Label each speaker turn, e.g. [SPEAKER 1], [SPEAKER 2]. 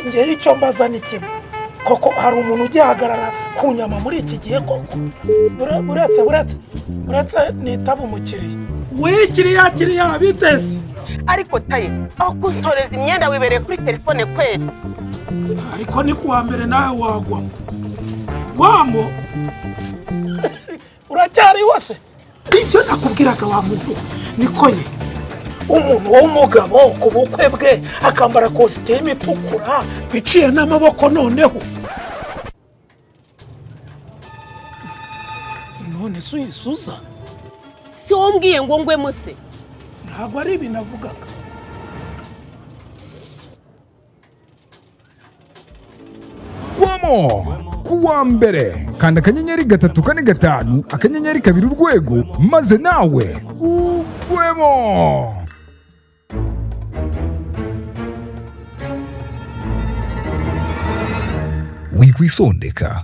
[SPEAKER 1] ngewe icyo mbaza ni kimwe koko hari umuntu ugihagarara ku nyama muri iki gihe koko buretse nitaba umukiriya we kiriya biteze
[SPEAKER 2] ariko taye aho kusoreza imyenda wibereye kuri telefone kweli
[SPEAKER 1] ariko ni kuwa mbere nawe wagwamo Gwamo uracyari wose ibyo nakubwiraga wa muntu niko ye umuntu w'umugabo ku bukwe bwe akambara kositimu itukura biciye n'amaboko noneho none se uyisuza
[SPEAKER 2] si wombwiye ngo ngwemo se
[SPEAKER 1] ntabwo ari ibi navugaga
[SPEAKER 3] Gwamon kuwa mbere kanda akanyenyeri 345 akanyenyeri 2 urwego maze nawe ugwemo. Wikwisondeka.